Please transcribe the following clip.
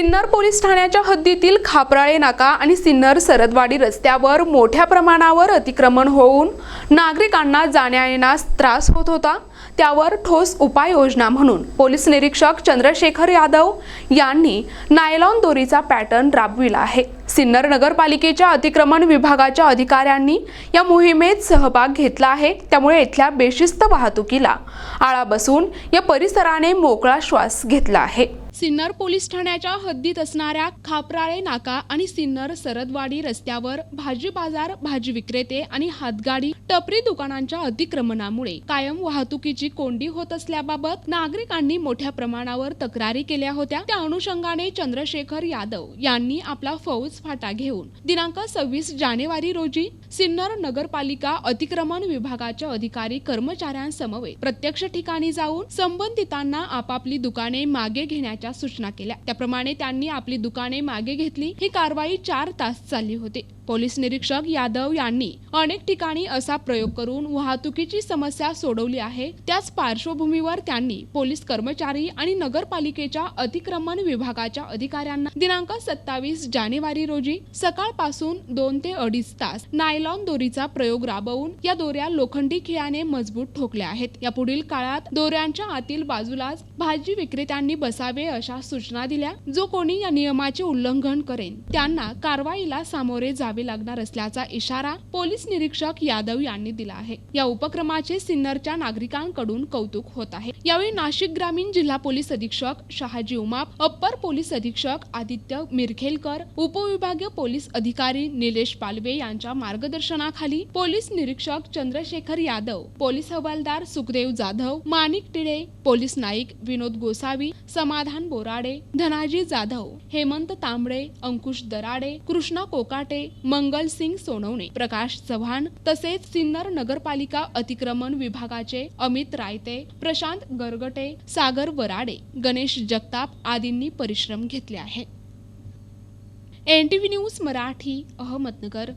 Sinnar police ठाण्याच्या हद्दीतील खापराळे नाका आणि सिन्नर सरदवाडी रस्त्यावर मोठ्या प्रमाणावर अतिक्रमण होऊन नागरिकांना जाण्या-येण्यास त्रास होत होता। त्यावर ठोस उपाययोजना म्हणून पोलीस निरीक्षक चंद्रशेखर यादव यांनी नायलॉन दोरीचा पॅटर्न राबविला आहे। सिन्नर नगरपालिकेच्या अतिक्रमण विभागाच्या अधिकाऱ्यांनी या मोहिमेत सहभाग घेतला आहे। त्यामुळे इथल्या बेशिस्त वाहतुकीला आळा बसून या परिसराने मोकळा श्वास घेतला आहे। सिन्नर पोलीस ठाण्याच्या हद्दीत असणाऱ्या खापराळे नाका आणि सिन्नर सरदवाडी रस्त्यावर भाजी बाजार, भाजी विक्रेते आणि हातगाडी टपरी दुकानांच्या अतिक्रमणामुळे कायम वाहतुकीची कोंडी होत असल्याबाबत नागरिकांनी मोठ्या प्रमाणावर तक्रारी केल्या होत्या। त्या अनुषंगाने चंद्रशेखर यादव यांनी आपला फौज फाटा घेऊन दिनांक 26 जानेवारी रोजी सिन्नर नगरपालिका अतिक्रमण विभागाच्या अधिकारी कर्मचाऱ्यांसमवेत प्रत्यक्ष ठिकाणी जाऊन संबंधितांना आपापली दुकाने मागे घेण्याच्या सूचना केल्या। त्याप्रमाणे त्यांनी आपली दुकाने मागे घेतली। ही कारवाई 4 तास चालली होती। पोलीस निरीक्षक यादव यांनी अनेक ठिकाणी असा प्रयोग करून वाहतुकीची समस्या सोडवली आहे। त्याच पार्श्वभूमीवर त्यांनी पोलीस कर्मचारी आणि नगरपालिकेच्या अतिक्रमण विभागाच्या अधिकाऱ्यांना दिनांक 27 जानेवारी रोजी सकाळपासून 2 ते 2.5 तास नायलॉन दोरीचा प्रयोग राबवून या दोऱ्या लोखंडी खिळ्याने मजबूत ठोकल्या आहेत। यापुढील काळात दोऱ्यांच्या आतील बाजूलाच भाजी विक्रेत्यांनी बसावे अशा सूचना दिल्या। जो कोणी या नियमाचे उल्लंघन करेल त्यांना कारवाईला सामोरे जावे लागणार असल्याचा इशारा पोलीस निरीक्षक यादव यांनी दिला आहे। या उपक्रमाचे सिन्नरच्या नागरिकांकडून कौतुक होत आहे। यावेळी नाशिक ग्रामीण जिल्हा पोलीस अधीक्षक शहाजी उमाप, अप्पर पोलीस अधीक्षक आदित्य मिरखेलकर, उपविभागीय पोलीस अधिकारी निलेश पालवे यांच्या मार्गदर्शनाखाली पोलीस निरीक्षक चंद्रशेखर यादव, पोलीस हवालदार सुखदेव जाधव, माणिक टिळे, पोलीस नाईक विनोद गोसावी, समाधान बोराडे, धनाजी जाधव, हेमंत तांबडे, अंकुश दराडे, कृष्णा कोकाटे, मंगल सिंग सोनवणे, प्रकाश चव्हाण तसेच सिन्नर नगरपालिका अतिक्रमण विभागाचे अमित रायते, प्रशांत गरगटे, सागर वराडे, गणेश जगताप आदींनी परिश्रम घेतले आहे। NTV news Marathi, Ahmednagar.